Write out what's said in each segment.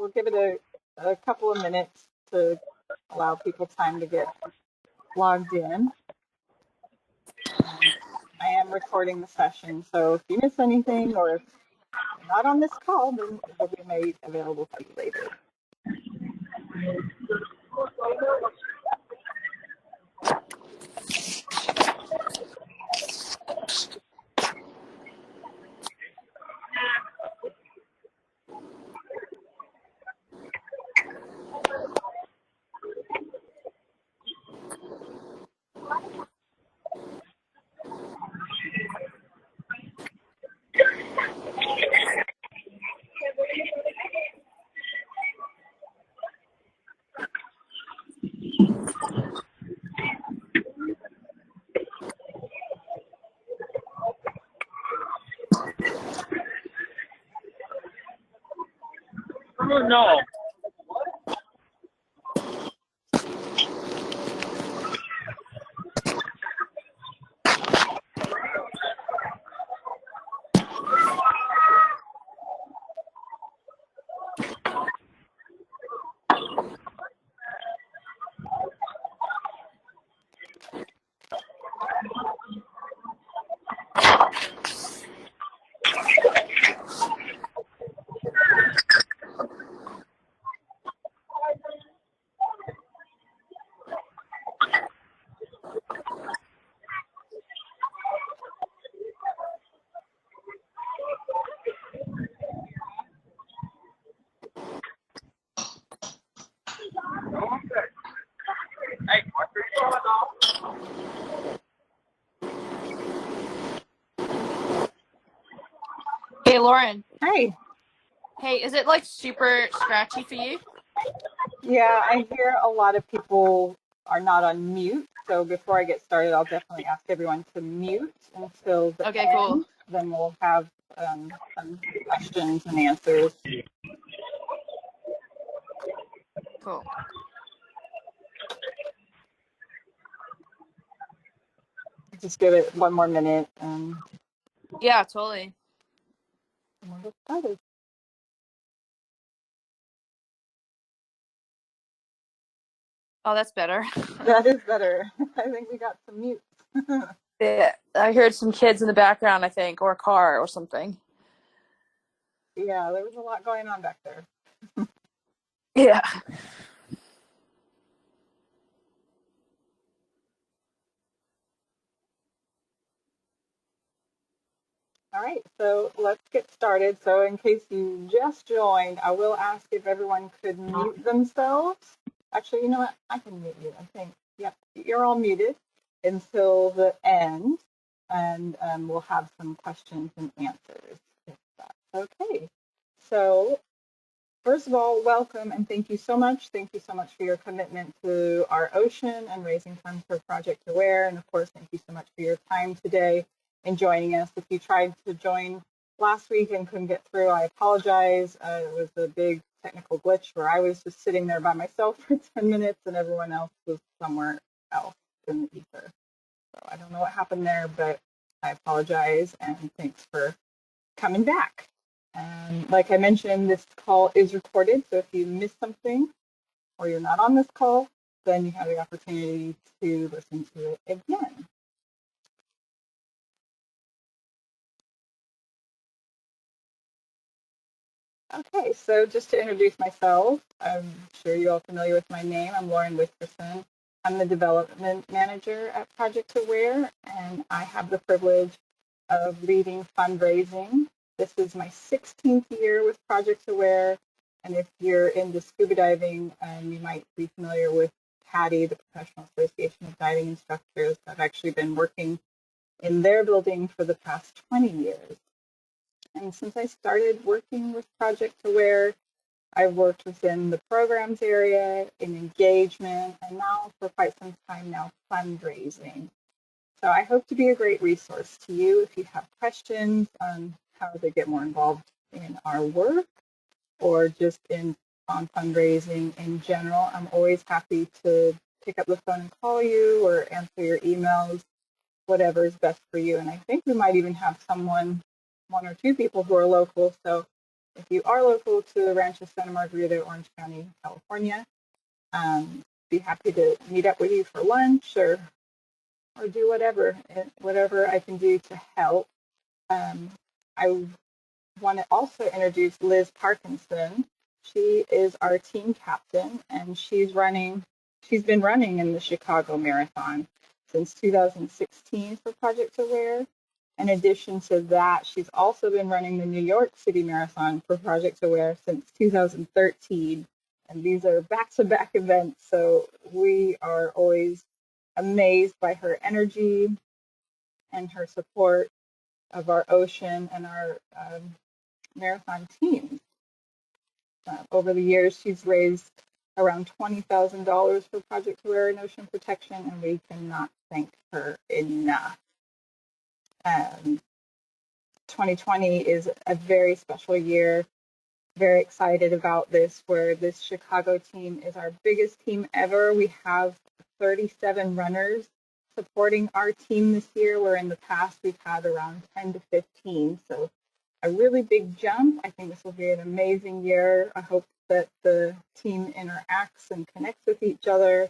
we'll give it a couple of minutes to allow people time to get logged in. And I am recording the session, so if you miss anything or if you're not on this call, then it will be made available to you later. Oh, no. Hey, Lauren. Hey. Hey, is it like super scratchy for you? Yeah, I hear a lot of people are not on mute. So before I get started, I'll definitely ask everyone to mute until the Okay, end. cool. Then we'll have some questions and answers. Cool. Just give it one more minute and Yeah, totally. we'll get started. Oh, that's better. That is better. I think we got some mute. Yeah, I heard some kids in the background, I think, or a car or something. Yeah, there was a lot going on back there. Yeah. All right, so let's get started. So in case you just joined, I will ask if everyone could mute themselves. Actually, you know what? I can mute you, I think. Yep, you're all muted until the end, and we'll have some questions and answers, if that's okay. So first of all, welcome and thank you so much. Thank you so much for your commitment to our ocean and raising funds for Project Aware. And of course, thank you so much for your time today and joining us. If you tried to join last week and couldn't get through, I apologize. It was a big technical glitch where I was just sitting there by myself for 10 minutes and everyone else was somewhere else in the ether. So I don't know what happened there, but I apologize and thanks for coming back. And like I mentioned, this call is recorded, so if you miss something or you're not on this call, then you have the opportunity to listen to it again. Okay, so just to introduce myself, I'm sure you're all familiar with my name. I'm Lauren Whiskerson. I'm the development manager at Project Aware, and I have the privilege of leading fundraising. This is my 16th year with Project Aware, and if you're into scuba diving, you might be familiar with PADI, the Professional Association of Diving Instructors. I've actually been working in their building for the past 20 years. And since I started working with Project Aware, I've worked within the programs area, in engagement, and now for quite some time now, fundraising. So I hope to be a great resource to you if you have questions on how to get more involved in our work or just on fundraising in general. I'm always happy to pick up the phone and call you or answer your emails, whatever is best for you. And I think we might even have one or two people who are local. So if you are local to Rancho Santa Margarita, Orange County, California, be happy to meet up with you for lunch or do whatever I can do to help. I want to also introduce Liz Parkinson. She is our team captain, and she's been running in the Chicago Marathon since 2016 for Project Aware. In addition to that, she's also been running the New York City Marathon for Project Aware since 2013. And these are back-to-back events, so we are always amazed by her energy and her support of our ocean and our marathon teams. Over the years, she's raised around $20,000 for Project Aware and Ocean Protection, and we cannot thank her enough. 2020 is a very special year. Very excited about this, where this Chicago team is our biggest team ever. We have 37 runners supporting our team this year, where in the past we've had around 10 to 15. So a really big jump. I think this will be an amazing year. I hope that the team interacts and connects with each other.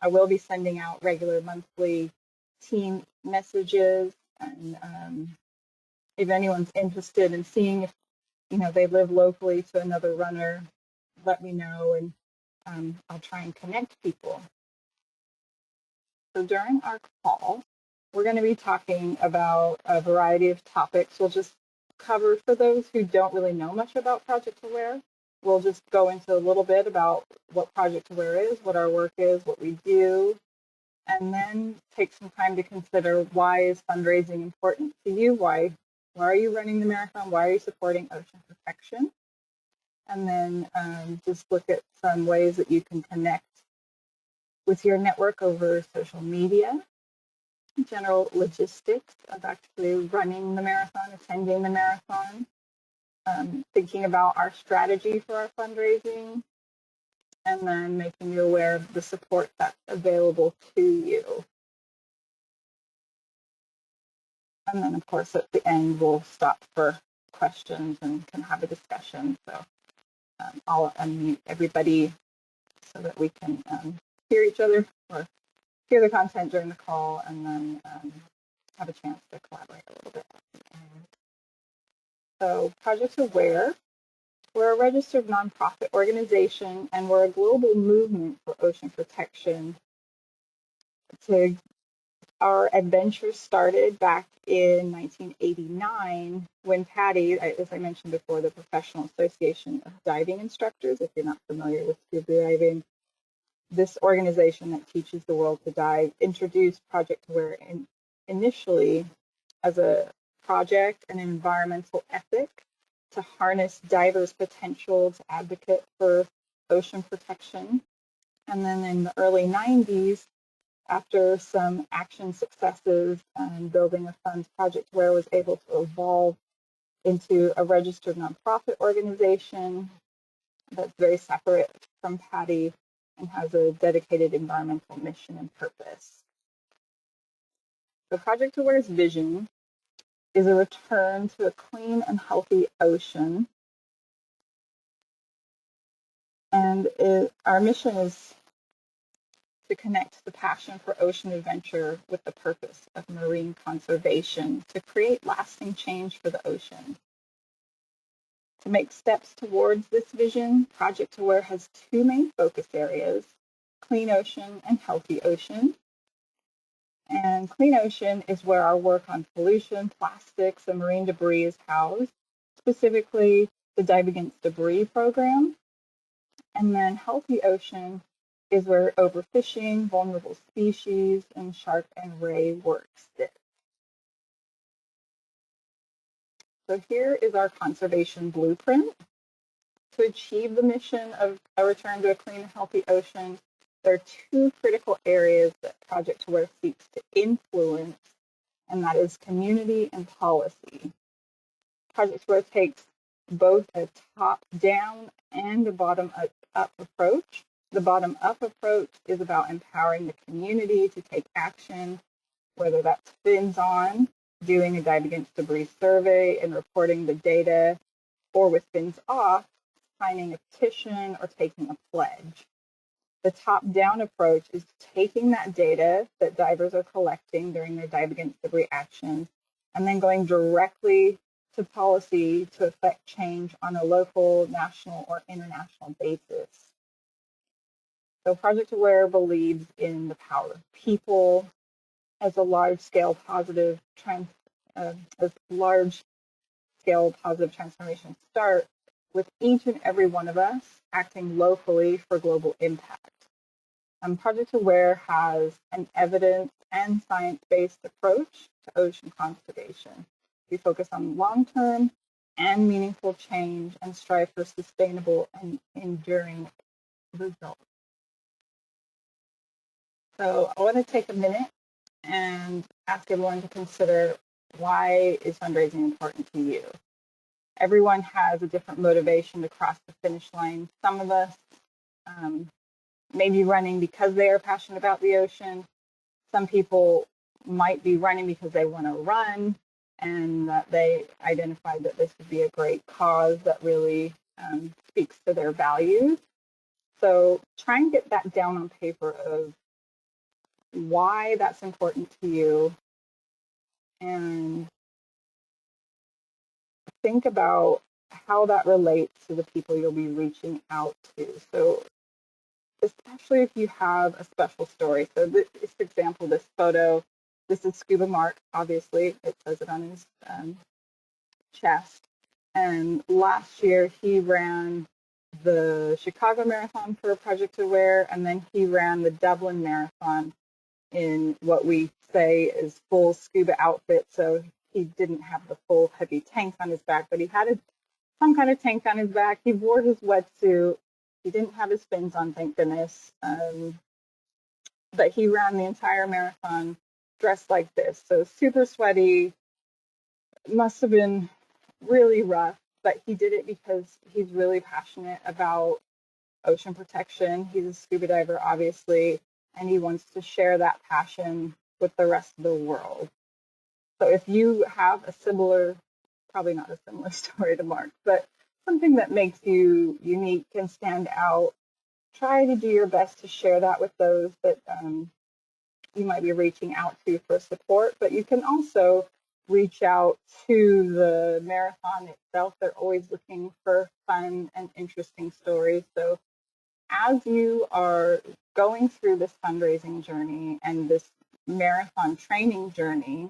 I will be sending out regular monthly team messages, and if anyone's interested in seeing if they live locally to another runner, let me know, and I'll try and connect people. So during our call, we're going to be talking about a variety of topics. We'll just cover, for those who don't really know much about Project Aware, we'll just go into a little bit about what Project Aware is, what our work is, what we do, and then take some time to consider, why is fundraising important to you? Why are you running the marathon? Why are you supporting ocean protection? And then just look at some ways that you can connect with your network over social media, general logistics of actually running the marathon, attending the marathon, thinking about our strategy for our fundraising, and then making you aware of the support that's available to you. And then, of course, at the end, we'll stop for questions and can have a discussion. So I'll unmute everybody so that we can hear each other or hear the content during the call, and then have a chance to collaborate a little bit. So Project Aware, we're a registered nonprofit organization, and we're a global movement for ocean protection. Our adventure started back in 1989 when PADI, as I mentioned before, the Professional Association of Diving Instructors, if you're not familiar with scuba diving, this organization that teaches the world to dive introduced Project Aware initially as a project and an environmental ethic to harness divers' potential to advocate for ocean protection. And then in the early 90s, after some action successes and building of funds, Project Aware was able to evolve into a registered nonprofit organization that's very separate from PADI and has a dedicated environmental mission and purpose. So Project Aware's vision is a return to a clean and healthy ocean. And our mission is to connect the passion for ocean adventure with the purpose of marine conservation to create lasting change for the ocean. To make steps towards this vision, Project Aware has two main focus areas: clean ocean and healthy ocean. And clean ocean is where our work on pollution, plastics, and marine debris is housed, specifically the Dive Against Debris program. And then healthy ocean is where overfishing, vulnerable species, and shark and ray work sit. So here is our conservation blueprint. To achieve the mission of a return to a clean and healthy ocean, there are two critical areas that Project Aware seeks to influence, and that is community and policy. Project Aware takes both a top-down and a bottom-up approach. The bottom-up approach is about empowering the community to take action, whether that's fins on, doing a Dive Against Debris survey and reporting the data or with fins off, signing a petition or taking a pledge. The top-down approach is taking that data that divers are collecting during their dive against debris actions and then going directly to policy to affect change on a local, national, or international basis. So Project Aware believes in the power of people as a large-scale positive transformation start with each and every one of us acting locally for global impact. Project Aware has an evidence and science-based approach to ocean conservation. We focus on long-term and meaningful change and strive for sustainable and enduring results. So I want to take a minute and ask everyone to consider, why is fundraising important to you? Everyone has a different motivation to cross the finish line. Some of us may be running because they are passionate about the ocean. Some people might be running because they want to run and that they identified that this would be a great cause that really speaks to their values. So try and get that down on paper of why that's important to you, and think about how that relates to the people you'll be reaching out to. So especially if you have a special story. So this example, this photo, this is Scuba Mark, obviously. It says it on his chest. And last year he ran the Chicago Marathon for Project Aware, and then he ran the Dublin Marathon in what we say is full scuba outfit. So he didn't have the full heavy tank on his back, but he had some kind of tank on his back. He wore his wetsuit. He didn't have his fins on, thank goodness. But he ran the entire marathon dressed like this. So super sweaty, must have been really rough, but he did it because he's really passionate about ocean protection. He's a scuba diver, obviously, and he wants to share that passion with the rest of the world. So if you have a similar, probably not a similar story to Mark, but something that makes you unique and stand out, try to do your best to share that with those that you might be reaching out to for support. But you can also reach out to the marathon itself. They're always looking for fun and interesting stories. So as you are going through this fundraising journey and this marathon training journey,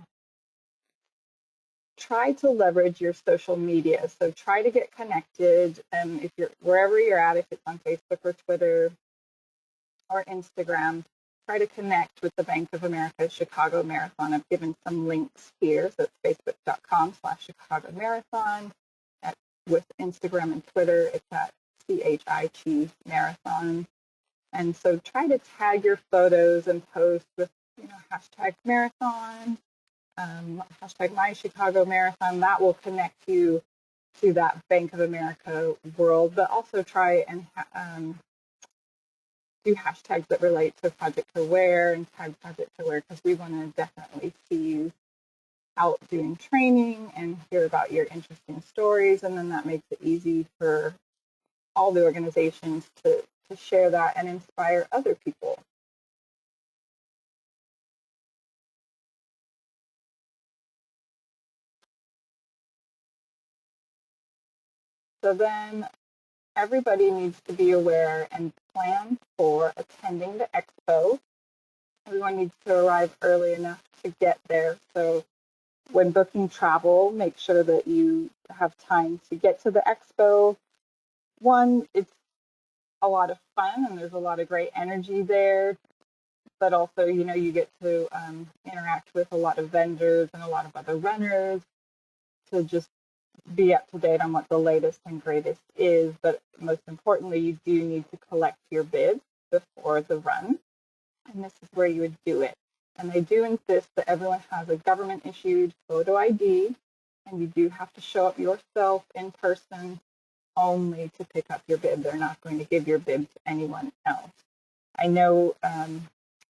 try to leverage your social media. So try to get connected, if you're wherever you're at, if it's on Facebook or Twitter or Instagram, try to connect with the Bank of America Chicago Marathon. I've given some links here. So it's facebook.com/Chicago Marathon. With Instagram and Twitter, it's at CHIT Marathon. And so try to tag your photos and post with, hashtag marathon, hashtag my Chicago Marathon. That will connect you to that Bank of America world, but also try and do hashtags that relate to Project Aware and tag Project Aware, because we want to definitely see you out doing training and hear about your interesting stories. And then that makes it easy for all the organizations to share that and inspire other people. So then everybody needs to be aware and plan for attending the expo. Everyone needs to arrive early enough to get there. So when booking travel, make sure that you have time to get to the expo. One, it's a lot of fun and there's a lot of great energy there, but also, you get to interact with a lot of vendors and a lot of other runners to just be up to date on what the latest and greatest is. But most importantly, you do need to collect your bid before the run, and this is where you would do it. And they do insist that everyone has a government-issued photo ID, and you do have to show up yourself in person only to pick up your bib. They're not going to give your bib to anyone else. I know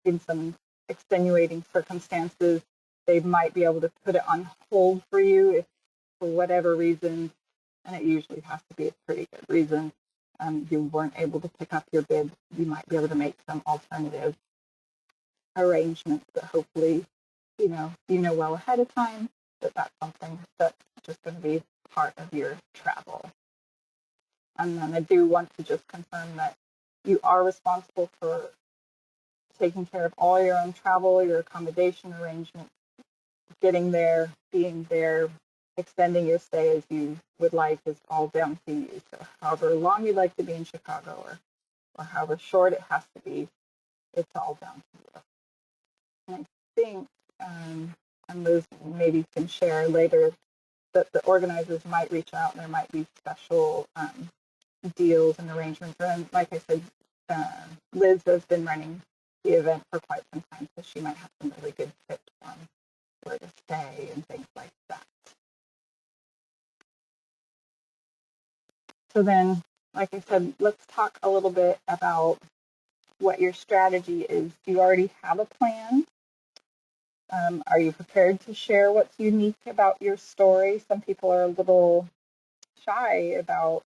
in some extenuating circumstances, they might be able to put it on hold for you if, for whatever reason, and it usually has to be a pretty good reason. You weren't able to pick up your bid, you might be able to make some alternative arrangements, but hopefully, you know well ahead of time that that's something that's just going to be part of your travel. And then I do want to just confirm that you are responsible for taking care of all your own travel, your accommodation arrangements, getting there, being there, extending your stay as you would like is all down to you. So however long you'd like to be in Chicago or however short it has to be, it's all down to you. And I think, and Liz maybe can share later, that the organizers might reach out and there might be special deals and arrangements. And like I said, Liz has been running the event for quite some time, so she might have some really good tips on where to stay and things like that. So then, like I said, let's talk a little bit about what your strategy is. Do you already have a plan? Are you prepared to share what's unique about your story? Some people are a little shy about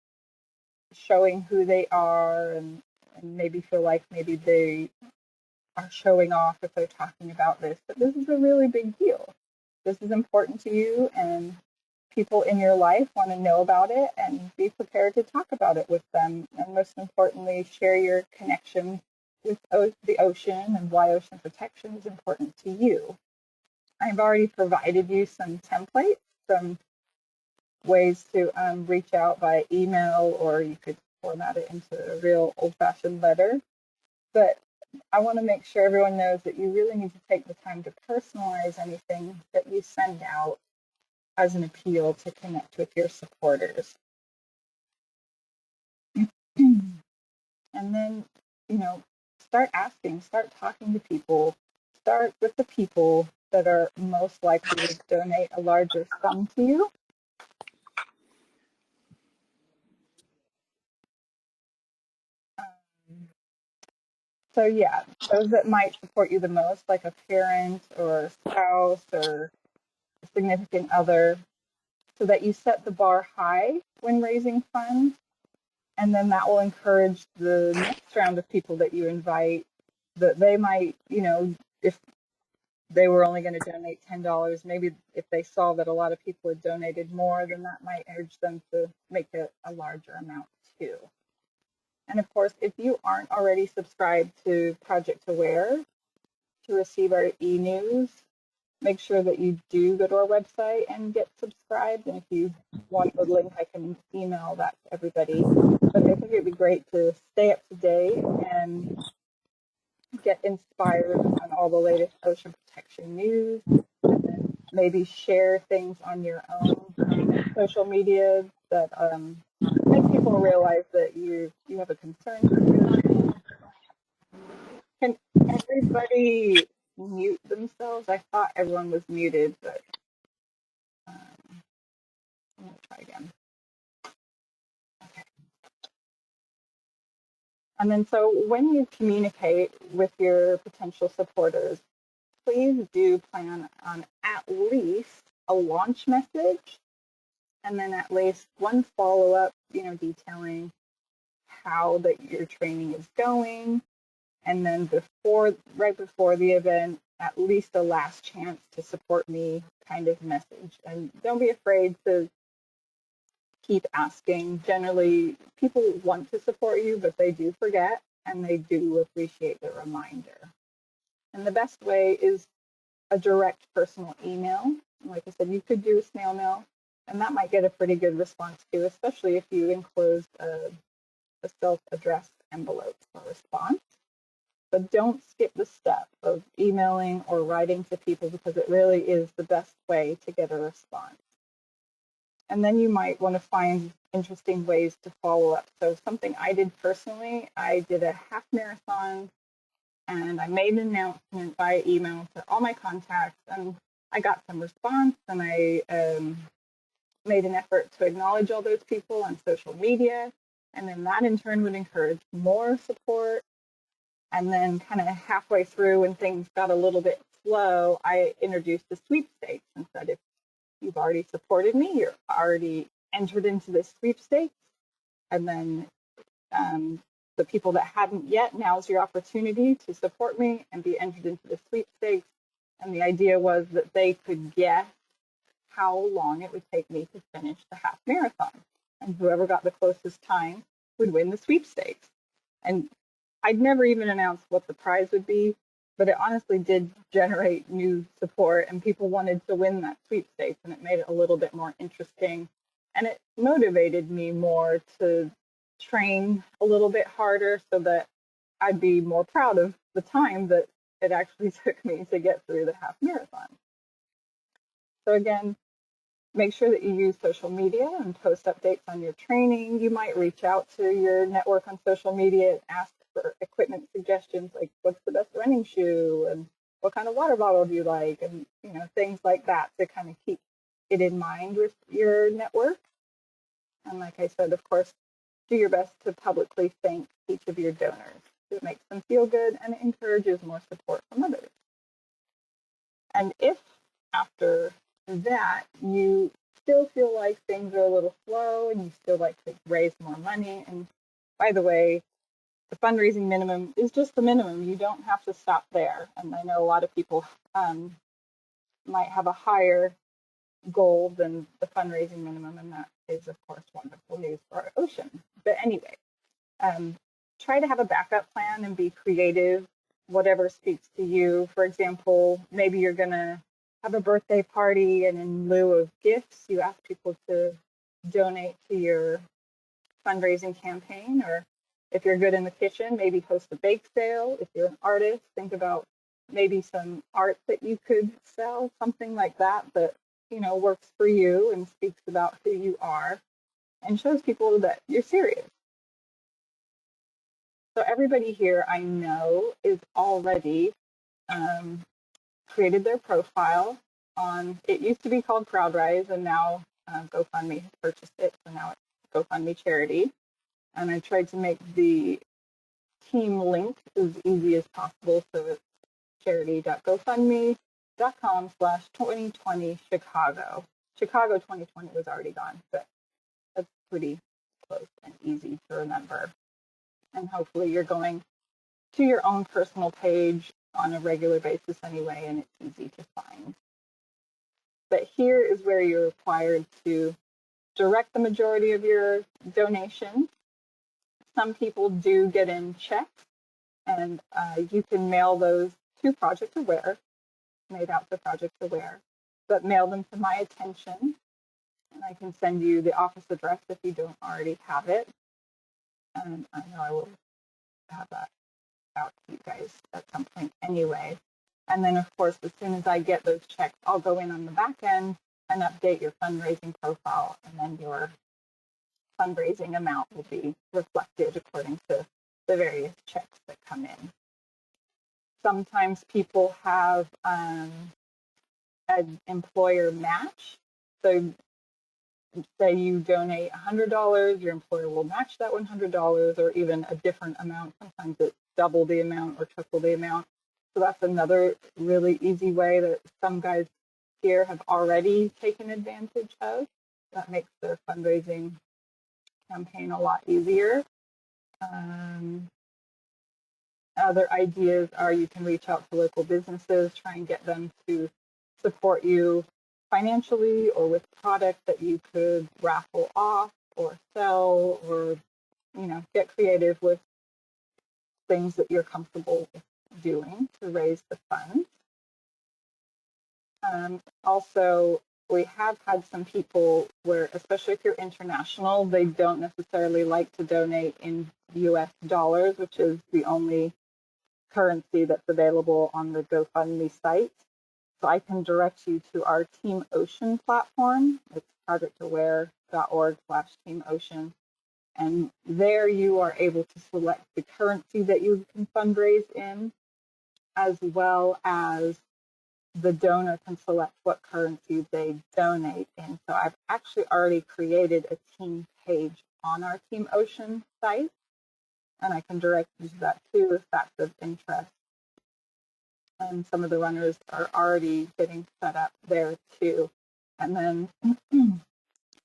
showing who they are and maybe feel like maybe they are showing off if they're talking about this. But this is a really big deal. This is important to you, and people in your life want to know about it, and be prepared to talk about it with them. And most importantly, share your connection with the ocean and why ocean protection is important to you. I've already provided you some templates, some ways to reach out by email, or you could format it into a real old-fashioned letter. But I want to make sure everyone knows that you really need to take the time to personalize anything that you send out as an appeal to connect with your supporters. And then, start asking, start talking to people, start with the people that are most likely to donate a larger sum to you. So yeah, those that might support you the most, like a parent or a spouse or a significant other, so that you set the bar high when raising funds. And then that will encourage the next round of people that you invite, that they might, if they were only going to donate $10, maybe if they saw that a lot of people had donated more, then that might urge them to make a larger amount too. And of course, if you aren't already subscribed to Project Aware to receive our e-news, make sure that you do go to our website and get subscribed. And if you want the link, I can email that to everybody. But I think it'd be great to stay up to date and get inspired on all the latest ocean protection news, and then maybe share things on your own social media that make people realize that you have a concern for the ocean. Can everybody mute themselves? I thought everyone was muted, but I'm going to try again. Okay. And then so when you communicate with your potential supporters, please do plan on at least a launch message, and then at least one follow-up, detailing how that your training is going, and then right before the event, at least a last chance to support me kind of message. And don't be afraid to keep asking. Generally, people want to support you, but they do forget, and they do appreciate the reminder. And the best way is a direct personal email. Like I said, you could do a snail mail, and that might get a pretty good response too, especially if you enclosed a self-addressed envelope for response. But don't skip the step of emailing or writing to people, because it really is the best way to get a response. And then you might want to find interesting ways to follow up. So something I did personally, I did a half marathon, and I made an announcement by email to all my contacts, and I got some response, and I made an effort to acknowledge all those people on social media, and then that in turn would encourage more support. And then kind of halfway through, when things got a little bit slow, I introduced the sweepstakes and said, if you've already supported me, you're already entered into this sweepstakes, and then the people that hadn't yet, now's your opportunity to support me and be entered into the sweepstakes. And the idea was that they could guess how long it would take me to finish the half marathon. And whoever got the closest time would win the sweepstakes. And I'd never even announced what the prize would be, but it honestly did generate new support, and people wanted to win that sweepstakes, and it made it a little bit more interesting. And it motivated me more to train a little bit harder so that I'd be more proud of the time that it actually took me to get through the half marathon. So again, make sure that you use social media and post updates on your training. You might reach out to your network on social media and ask for equipment suggestions, like what's the best running shoe and what kind of water bottle do you like, and things like that, to kind of keep it in mind with your network. And like I said, of course, do your best to publicly thank each of your donors. It makes them feel good and it encourages more support from others. And if after that you still feel like things are a little slow and you still like to raise more money, and by the way, the fundraising minimum is just the minimum. You don't have to stop there. And I know a lot of people might have a higher goal than the fundraising minimum, and that is, of course, wonderful news for our ocean. But anyway, try to have a backup plan and be creative, whatever speaks to you. For example, maybe you're going to have a birthday party, and in lieu of gifts, you ask people to donate to your fundraising campaign. Or if you're good in the kitchen, maybe host a bake sale. If you're an artist, think about maybe some art that you could sell, something like that works for you and speaks about who you are and shows people that you're serious. So everybody here I know is already created their profile on, it used to be called CrowdRise, and now GoFundMe has purchased it, so now it's GoFundMe charity. And I tried to make the team link as easy as possible, so it's charity.gofundme.com/2020 Chicago. Chicago 2020 was already gone, but that's pretty close and easy to remember. And hopefully you're going to your own personal page on a regular basis anyway, and it's easy to find. But here is where you're required to direct the majority of your donations. Some people do get in checks, and you can mail those to Project Aware, made out to Project Aware, but mail them to my attention, and I can send you the office address if you don't already have it. And I know I will have that out to you guys at some point anyway. And then, of course, as soon as I get those checks, I'll go in on the back end and update your fundraising profile, and then your fundraising amount will be reflected according to the various checks that come in. Sometimes people have an employer match. So say you donate $100, your employer will match that $100, or even a different amount. Sometimes it's double the amount or triple the amount. So that's another really easy way that some guys here have already taken advantage of. That makes their fundraising campaign a lot easier. Other ideas are you can reach out to local businesses, try and get them to support you financially or with product that you could raffle off or sell, or get creative with things that you're comfortable doing to raise the funds. Also, we have had some people where, especially if you're international, they don't necessarily like to donate in US dollars, which is the only currency that's available on the GoFundMe site. So I can direct you to our Team Ocean platform. It's projectaware.org/Team Ocean. And there you are able to select the currency that you can fundraise in, as well as the donor can select what currency they donate in. So I've actually already created a team page on our Team Ocean site, and I can direct you to that too if that's of interest. And some of the runners are already getting set up there too. And then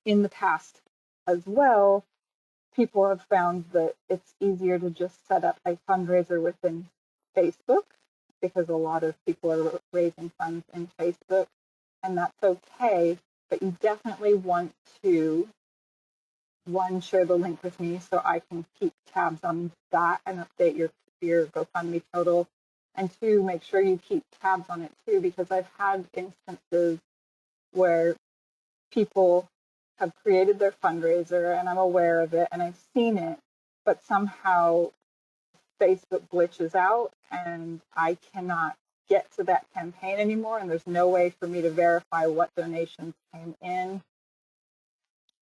in the past as well, people have found that it's easier to just set up a fundraiser within Facebook because a lot of people are raising funds in Facebook, and that's okay. But you definitely want to, one, share the link with me so I can keep tabs on that and update your GoFundMe total. And two, make sure you keep tabs on it too, because I've had instances where people have created their fundraiser and I'm aware of it and I've seen it, but somehow Facebook glitches out and I cannot get to that campaign anymore, and there's no way for me to verify what donations came in.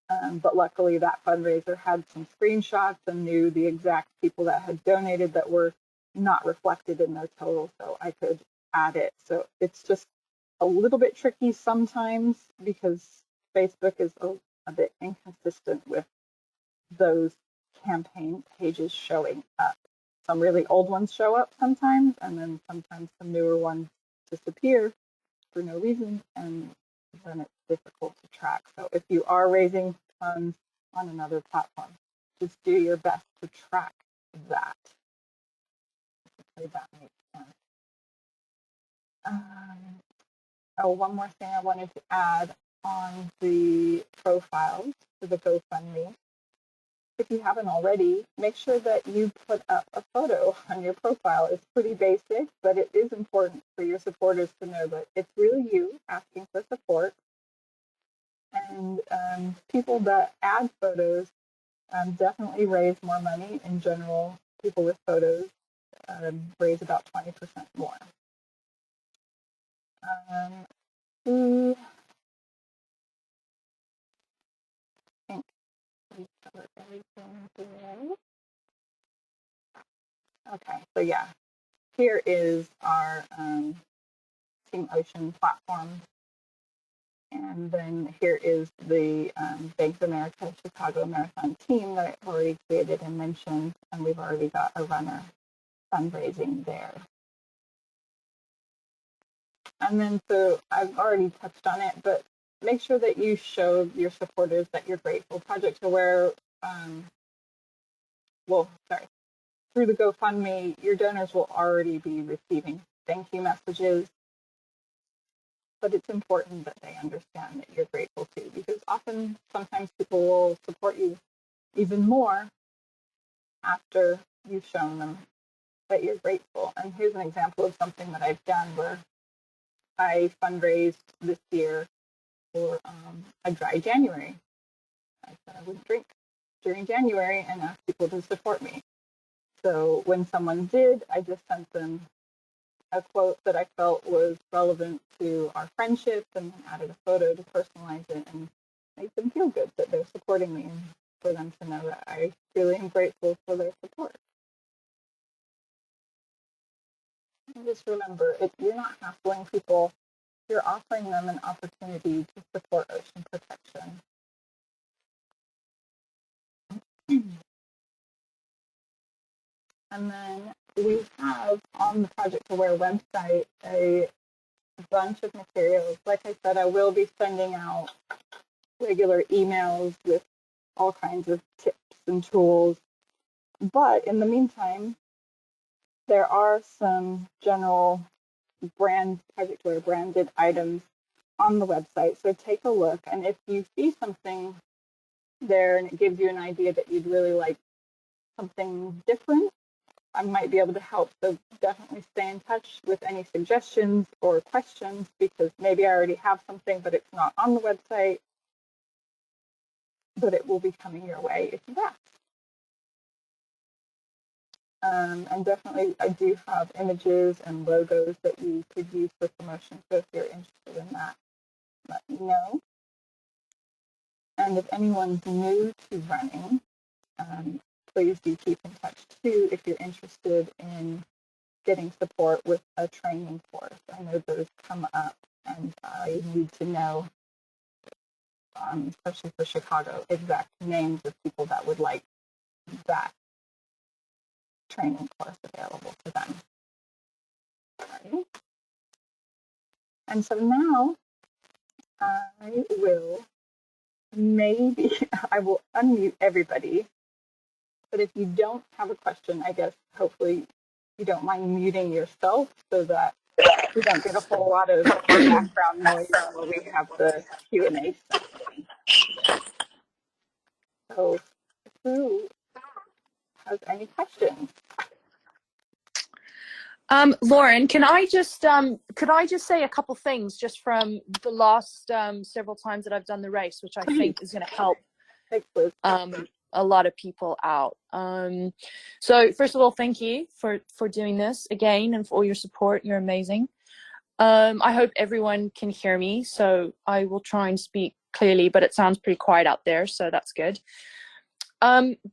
But luckily that fundraiser had some screenshots and knew the exact people that had donated that were not reflected in their total, so I could add it. So it's just a little bit tricky sometimes because Facebook is a bit inconsistent with those campaign pages showing up. Some really old ones show up sometimes, and then sometimes some newer ones disappear for no reason, and then it's difficult to track. So if you are raising funds on another platform, just do your best to track that. Hopefully that makes sense. One more thing I wanted to add on the profiles for the GoFundMe. If you haven't already, make sure that you put up a photo on your profile. It's pretty basic, but it is important for your supporters to know that it's really you asking for support. And people that add photos definitely raise more money. In general, people with photos raise about 20% more. I think we covered everything today. Okay, so yeah, here is our Team Ocean platform. And then here is the Bank of America Chicago Marathon team that I've already created and mentioned, and we've already got a runner fundraising there. And then, so I've already touched on it, but make sure that you show your supporters that you're grateful. Project Aware, through the GoFundMe, your donors will already be receiving thank you messages, but it's important that they understand that you're grateful too, because sometimes people will support you even more after you've shown them that you're grateful. And here's an example of something that I've done where I fundraised this year for a dry January. I said I wouldn't drink during January and asked people to support me. So when someone did, I just sent them a quote that I felt was relevant to our friendship and added a photo to personalize it and make them feel good that they're supporting me and for them to know that I really am grateful for their support. And just remember, you're not hassling people, you're offering them an opportunity to support ocean protection. And then we have on the Project Aware website a bunch of materials. Like I said, I will be sending out regular emails with all kinds of tips and tools. But in the meantime, there are some general Project Aware branded items on the website. So take a look. And if you see something there and it gives you an idea that you'd really like something different, I might be able to help. So definitely stay in touch with any suggestions or questions, because maybe I already have something, but it's not on the website, but it will be coming your way if you ask. And definitely I do have images and logos that you could use for promotion. So if you're interested in that, let me know. And if anyone's new to running, please do keep in touch too if you're interested in getting support with a training course. I know those come up, and I need to know, especially for Chicago, exact names of people that would like that training course available to them. Right. And so now I will maybe I will unmute everybody. But if you don't have a question, I guess hopefully you don't mind muting yourself so that we don't get a whole lot of background noise while we have the Q&A session. So who has any questions? Lauren, could I just say a couple things just from the last several times that I've done the race, which I think is going to help a lot of people out. So first of all, thank you for doing this again and for all your support. You're amazing. I hope everyone can hear me, so I will try and speak clearly, but it sounds pretty quiet out there, so that's good.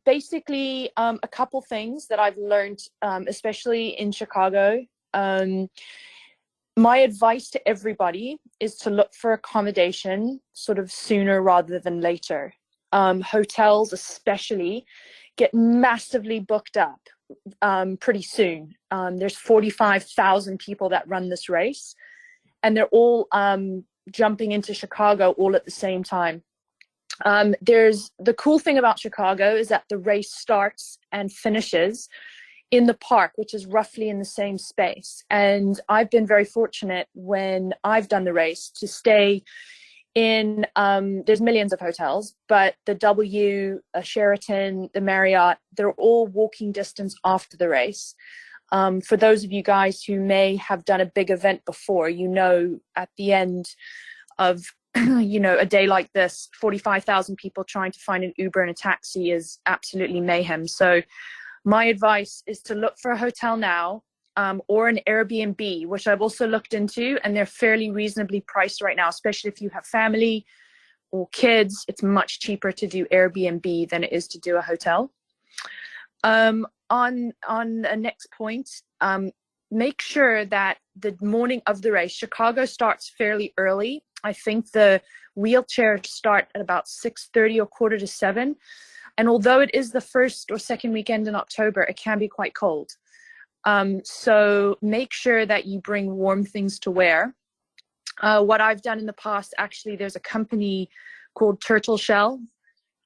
Basically, a couple things that I've learned, especially in Chicago. My advice to everybody is to look for accommodation sort of sooner rather than later. Hotels especially get massively booked up pretty soon. There's 45,000 people that run this race, and they're all jumping into Chicago all at the same time. There's the cool thing about Chicago is that the race starts and finishes in the park, which is roughly in the same space. And I've been very fortunate when I've done the race to stay in, there's millions of hotels, but the W, Sheraton, the Marriott, they're all walking distance after the race. For those of you guys who may have done a big event before, you know, at the end of a day like this, 45,000 people trying to find an Uber and a taxi is absolutely mayhem. So my advice is to look for a hotel now, or an Airbnb, which I've also looked into, and they're fairly reasonably priced right now, especially if you have family or kids. It's much cheaper to do Airbnb than it is to do a hotel. On the next point, make sure that the morning of the race, Chicago starts fairly early. I think the wheelchairs start at about 6:30 or 6:45. And although it is the first or second weekend in October, it can be quite cold. So make sure that you bring warm things to wear. What I've done in the past, actually, there's a company called Turtle Shell,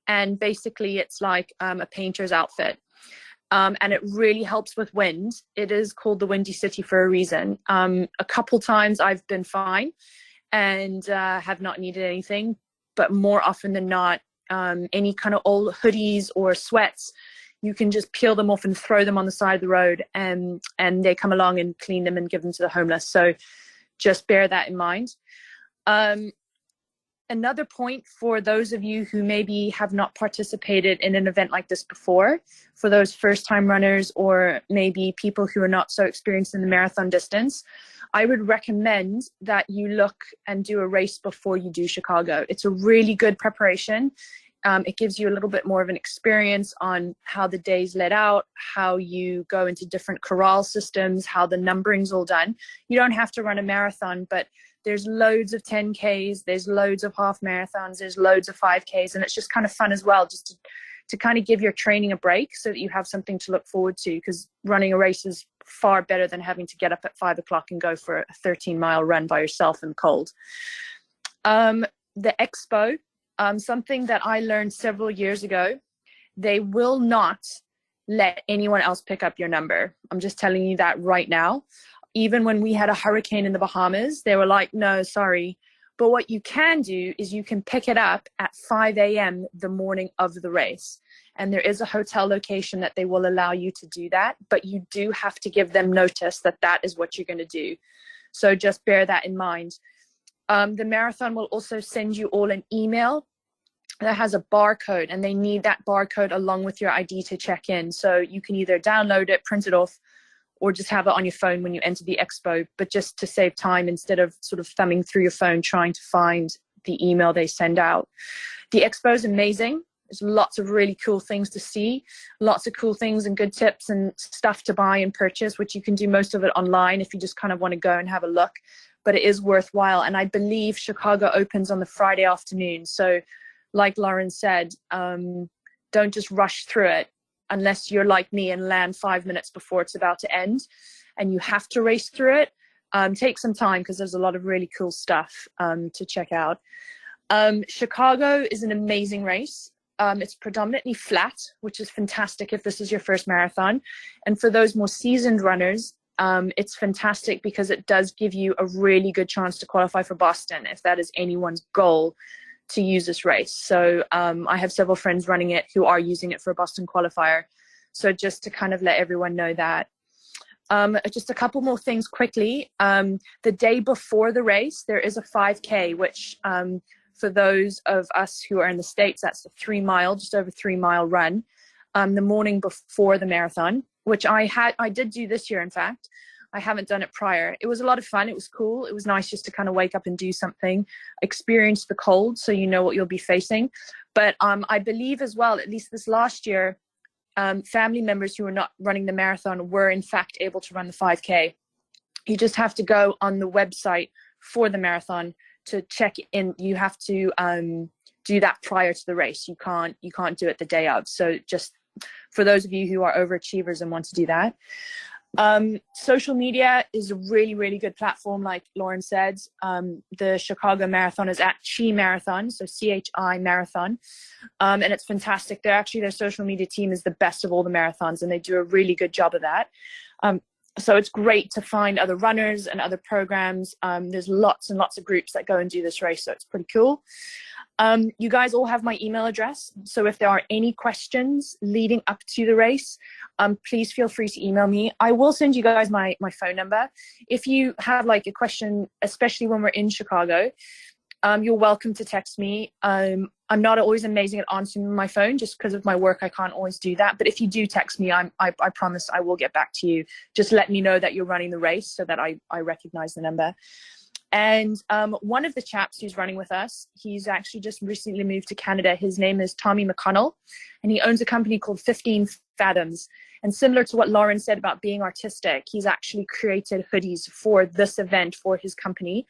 and basically it's like a painter's outfit. And it really helps with wind. It is called the Windy City for a reason. A couple times I've been fine and have not needed anything, but more often than not, any kind of old hoodies or sweats, you can just peel them off and throw them on the side of the road, and they come along and clean them and give them to the homeless. So just bear that in mind. Another point for those of you who maybe have not participated in an event like this before, for those first-time runners or maybe people who are not so experienced in the marathon distance, I would recommend that you look and do a race before you do Chicago. It's a really good preparation. It gives you a little bit more of an experience on how the day's laid out, how you go into different corral systems, how the numbering's all done. You don't have to run a marathon, but there's loads of 10Ks, there's loads of half marathons, there's loads of 5Ks, and it's just kind of fun as well, just to kind of give your training a break so that you have something to look forward to, because running a race is far better than having to get up at 5 o'clock and go for a 13-mile run by yourself in the cold. The expo, something that I learned several years ago, they will not let anyone else pick up your number. I'm just telling you that right now. Even when we had a hurricane in the Bahamas, they were like, no, sorry. But what you can do is you can pick it up at 5 a.m. the morning of the race. And there is a hotel location that they will allow you to do that. But you do have to give them notice that that is what you're going to do. So just bear that in mind. The marathon will also send you all an email that has a barcode, and they need that barcode along with your ID to check in. So you can either download it, print it off, or just have it on your phone when you enter the expo, but just to save time instead of sort of thumbing through your phone trying to find the email they send out. The expo is amazing. There's lots of really cool things to see, lots of cool things and good tips and stuff to buy and purchase, which you can do most of it online if you just kind of want to go and have a look, but it is worthwhile. And I believe Chicago opens on the Friday afternoon. So like Lauren said, don't just rush through it, unless you're like me and land 5 minutes before it's about to end and you have to race through it. Take some time, because there's a lot of really cool stuff to check out. Chicago is an amazing race. It's predominantly flat, which is fantastic if this is your first marathon. And for those more seasoned runners, it's fantastic because it does give you a really good chance to qualify for Boston if that is anyone's goal to use this race. So I have several friends running it who are using it for a Boston qualifier. So just to kind of let everyone know that. Just a couple more things quickly. The day before the race, there is a 5K, which for those of us who are in the States, that's a 3 mile, just over 3 mile run. The morning before the marathon, which I did do this year, in fact. I haven't done it prior. It was a lot of fun. It was cool. It was nice just to kind of wake up and do something, experience the cold so you know what you'll be facing. But I believe as well, at least this last year, family members who were not running the marathon were in fact able to run the 5K. You just have to go on the website for the marathon to check in. You have to do that prior to the race. You can't do it the day of. So just for those of you who are overachievers and want to do that. Social media is a really, really good platform, like Lauren said. The Chicago Marathon is at Chi Marathon, so CHI Marathon, and it's fantastic. Their social media team is the best of all the marathons, and they do a really good job of that. So it's great to find other runners and other programs. There's lots and lots of groups that go and do this race, so it's pretty cool. You guys all have my email address, so if there are any questions leading up to the race, please feel free to email me. I will send you guys my phone number. If you have like a question, especially when we're in Chicago, you're welcome to text me. I'm not always amazing at answering my phone just because of my work. I can't always do that. But if you do text me, I promise I will get back to you. Just let me know that you're running the race so that I recognize the number. And one of the chaps who's running with us, he's actually just recently moved to Canada. His name is Tommy McConnell, and he owns a company called 15 Fathoms. And similar to what Lauren said about being artistic, he's actually created hoodies for this event for his company.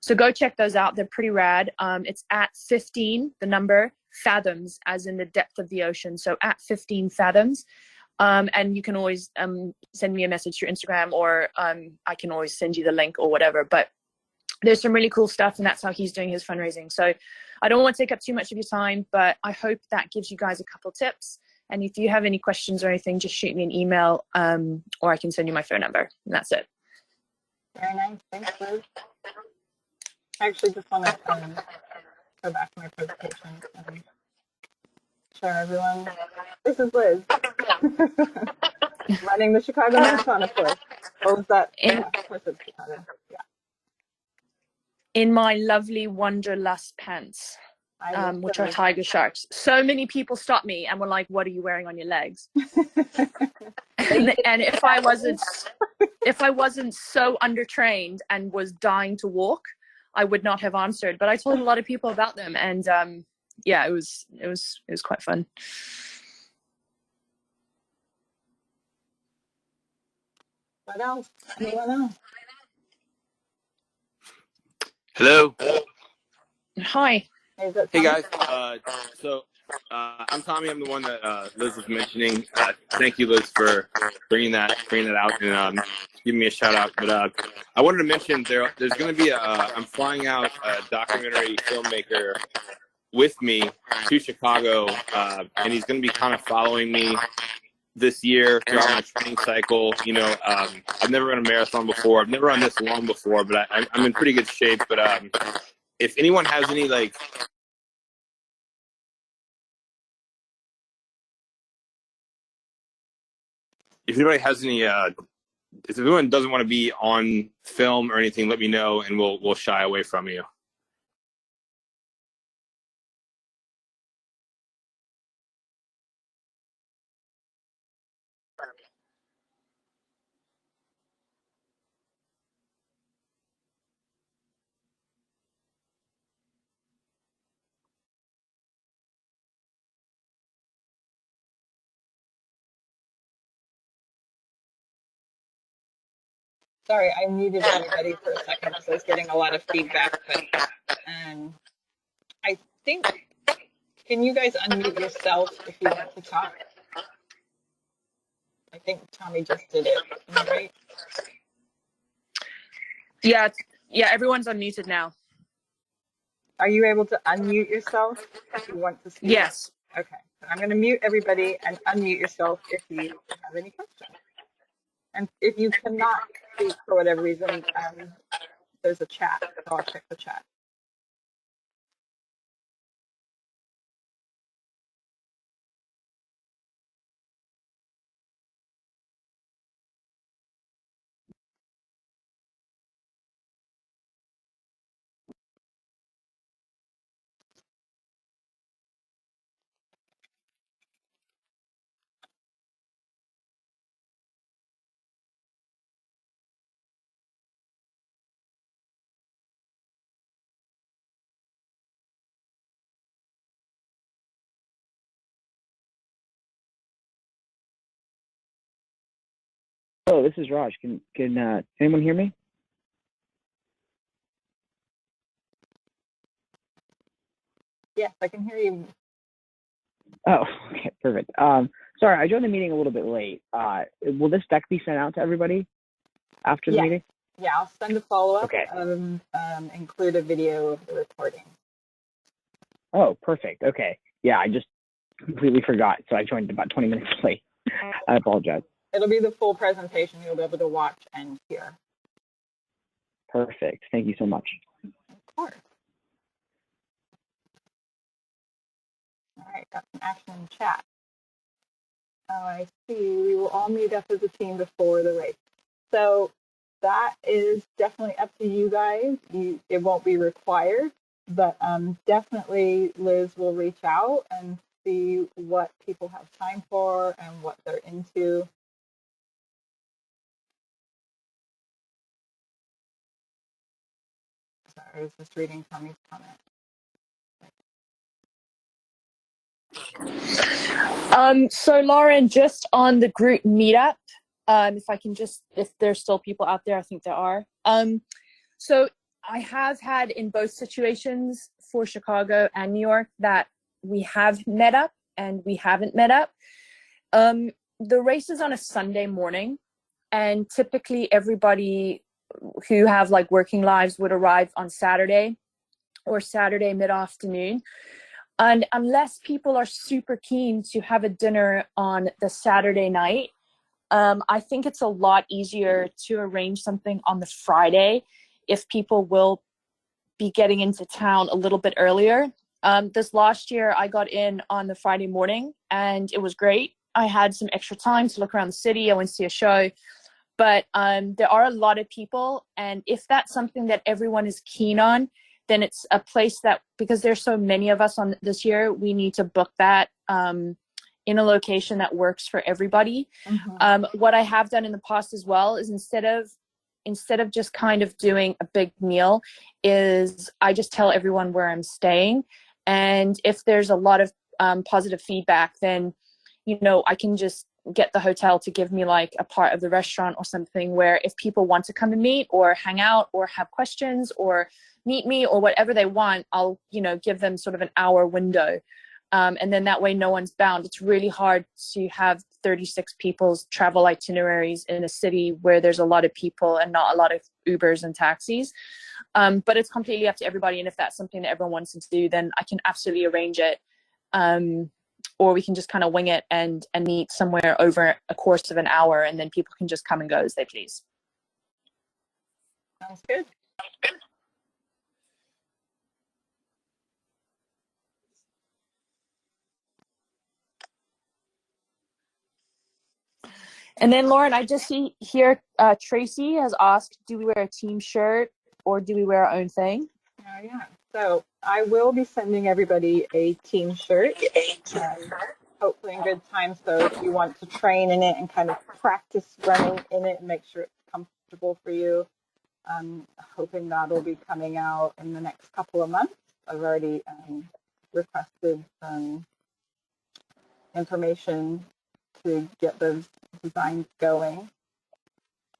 So go check those out. They're pretty rad. It's at 15, the number, fathoms, as in the depth of the ocean. So at 15 fathoms. And you can always send me a message through Instagram, or I can always send you the link or whatever. But there's some really cool stuff, and that's how he's doing his fundraising. So I don't want to take up too much of your time, but I hope that gives you guys a couple tips. And if you have any questions or anything, just shoot me an email, or I can send you my phone number, and that's it. Very nice. Thanks, Liz. I actually just want to go back to my presentation and show everyone. This is Liz. Running the Chicago Marathon, of course. What was that? Yeah, of course it's Chicago. Yeah. In my lovely Wanderlust pants, which are tiger sharks. So many people stopped me and were like, "What are you wearing on your legs?" and if I wasn't so undertrained and was dying to walk, I would not have answered. But I told a lot of people about them, and yeah, it was quite fun. What else? Anyone else? Hello. Hi. Hey guys. I'm Tommy. I'm the one that Liz was mentioning. Thank you, Liz, for bringing that out and giving me a shout out. But I wanted to mention there's going to be I'm flying out a documentary filmmaker with me to Chicago, and he's going to be kind of following me this year throughout my training cycle. You know, I've never run a marathon before. I've never run this long before, but I'm in pretty good shape. But if anyone has any if anybody has any, if anyone doesn't want to be on film or anything, let me know and we'll shy away from you. Sorry, I muted everybody for a second because I was getting a lot of feedback. But I think, can you guys unmute yourself if you want to talk? I think Tommy just did it. Am I right? Yeah, everyone's unmuted now. Are you able to unmute yourself if you want to speak? Yes. Okay, so I'm going to mute everybody and unmute yourself if you have any questions. And if you cannot speak for whatever reason, there's a chat, so I'll check the chat. Hello, this is Raj. Can anyone hear me? Yes, I can hear you. Oh, okay, perfect. Sorry, I joined the meeting a little bit late. Will this deck be sent out to everybody after the meeting? Yeah, I'll send a follow-up. Okay. Include a video of the recording. Oh, perfect. Okay. Yeah, I just completely forgot, so I joined about 20 minutes late. I apologize. It'll be the full presentation you'll be able to watch and hear. Perfect. Thank you so much. Of course. All right, got some action in the chat. Oh, I see. We will all meet up as a team before the race. So that is definitely up to you guys. It won't be required, but definitely Liz will reach out and see what people have time for and what they're into. Sorry, I was just reading Tommy's comment. So Lauren, just on the group meetup, if there's still people out there, I think there are. So I have had in both situations for Chicago and New York that we have met up and we haven't met up. The race is on a Sunday morning, and typically everybody who have like working lives would arrive on Saturday or Saturday mid-afternoon. And unless people are super keen to have a dinner on the Saturday night, I think it's a lot easier to arrange something on the Friday if people will be getting into town a little bit earlier. This last year, I got in on the Friday morning, and it was great. I had some extra time to look around the city. I went to see a show. But there are a lot of people, and if that's something that everyone is keen on, then it's a place that, because there's so many of us on this year, we need to book that in a location that works for everybody. Mm-hmm. What I have done in the past as well is instead of just kind of doing a big meal, is I just tell everyone where I'm staying. And if there's a lot of positive feedback, then, you know, I can just get the hotel to give me like a part of the restaurant or something where if people want to come and meet or hang out or have questions or meet me or whatever they want, I'll, you know, give them sort of an hour window. And then that way no one's bound. It's really hard to have 36 people's travel itineraries in a city where there's a lot of people and not a lot of Ubers and taxis. But it's completely up to everybody. And if that's something that everyone wants to do, then I can absolutely arrange it. Or we can just kind of wing it and meet somewhere over a course of an hour, and then people can just come and go as they please. Sounds good. And then Lauren, I just see here Tracy has asked, do we wear a team shirt or do we wear our own thing? Oh, yeah. So I will be sending everybody a team shirt, hopefully in good time. So if you want to train in it and kind of practice running in it and make sure it's comfortable for you, I'm hoping that'll be coming out in the next couple of months. I've already requested some information to get those designs going.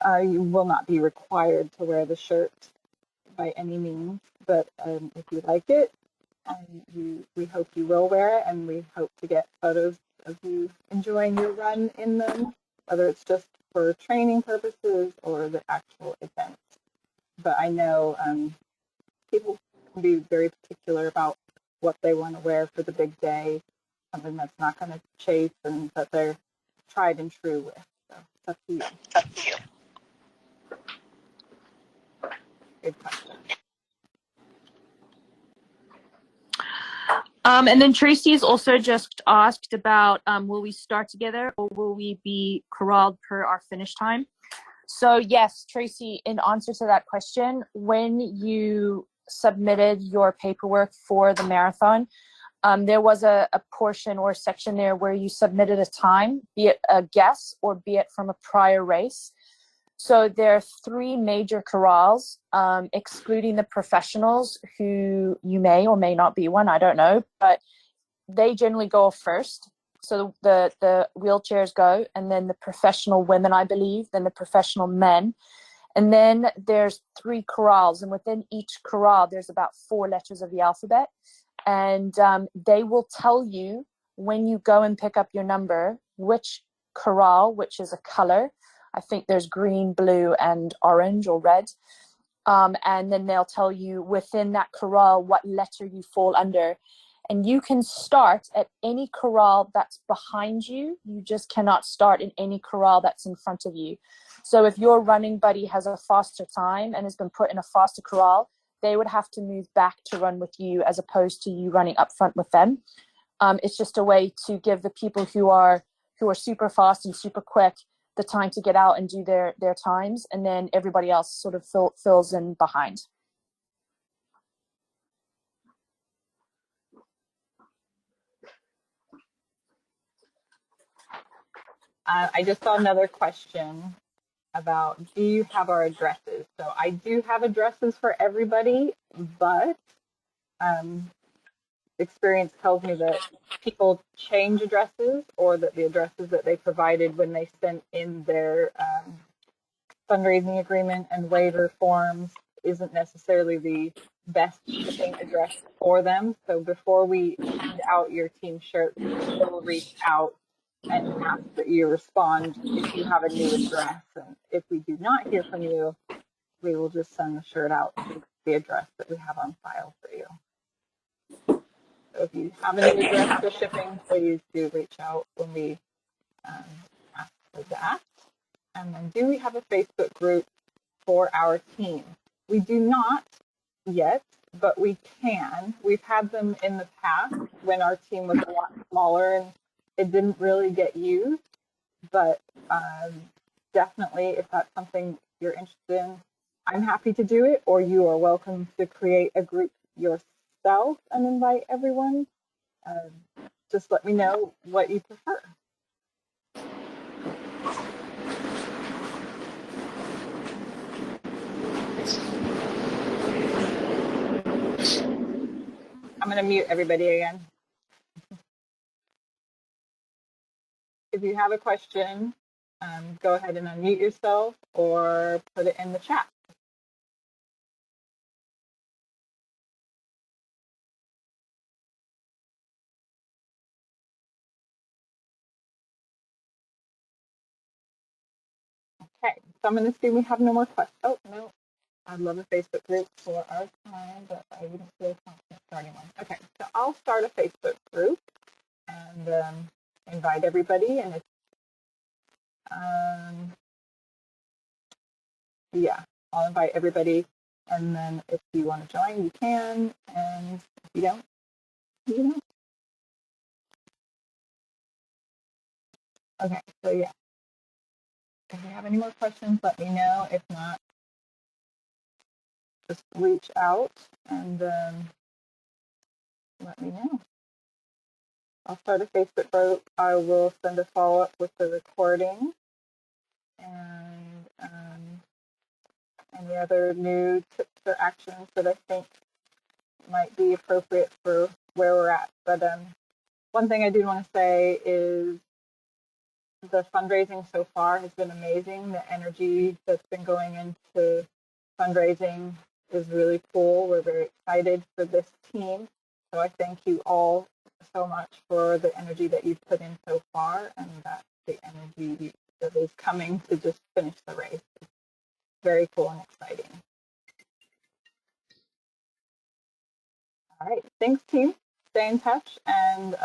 You will not be required to wear the shirt by any means, but if you like it, we hope you will wear it, and we hope to get photos of you enjoying your run in them, whether it's just for training purposes or the actual event. But I know people can be very particular about what they want to wear for the big day, something that's not going to chase and that they're tried and true with. So it's up to you. Good question. And then Tracy's also just asked about will we start together or will we be corralled per our finish time? So yes, Tracy, in answer to that question, when you submitted your paperwork for the marathon, there was a portion or a section there where you submitted a time, be it a guess or be it from a prior race. So there are 3 major corrals, excluding the professionals who you may or may not be one, I don't know, but they generally go first. So the wheelchairs go, and then the professional women, I believe, then the professional men. And then there's 3 corrals, and within each corral, there's about 4 letters of the alphabet. And they will tell you when you go and pick up your number, which corral, which is a color. I think there's green, blue, and orange or red. And then they'll tell you within that corral what letter you fall under. And you can start at any corral that's behind you. You just cannot start in any corral that's in front of you. So if your running buddy has a faster time and has been put in a faster corral, they would have to move back to run with you as opposed to you running up front with them. It's just a way to give the people who are super fast and super quick the time to get out and do their times, and then everybody else sort of fills in behind. I just saw another question about, do you have our addresses? So I do have addresses for everybody, but experience tells me that people change addresses, or that the addresses that they provided when they sent in their fundraising agreement and waiver forms isn't necessarily the best shipping address for them. So before we send out your team shirts, we will reach out and ask that you respond if you have a new address. And if we do not hear from you, we will just send the shirt out to the address that we have on file for you. So if you have a new address for shipping, please do reach out when we ask for that. And then, do we have a Facebook group for our team? We do not yet, but we can. We've had them in the past when our team was a lot smaller and it didn't really get used. But definitely, if that's something you're interested in, I'm happy to do it, or you are welcome to create a group yourself and invite everyone. Just let me know what you prefer. I'm going to mute everybody again. If you have a question, go ahead and unmute yourself or put it in the chat. Okay, so I'm going to assume we have no more questions. Oh, no. I'd love a Facebook group for our time, but I wouldn't feel confident starting one. Okay, so I'll start a Facebook group and invite everybody. And it's, yeah, I'll invite everybody. And then if you want to join, you can. And if you don't, you don't. Okay, so yeah. If you have any more questions, let me know. If not, just reach out and let me know. I'll start a Facebook group. I will send a follow-up with the recording and any other new tips or actions that I think might be appropriate for where we're at. But one thing I do want to say is the fundraising so far has been amazing. The energy that's been going into fundraising is really cool. We're very excited for this team. So I thank you all so much for the energy that you've put in so far, and that the energy that is coming to just finish the race. It's very cool and exciting. All right. Thanks, team. Stay in touch and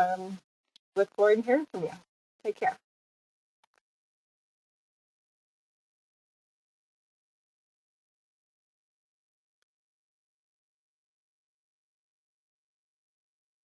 look forward to hearing from you. Take care.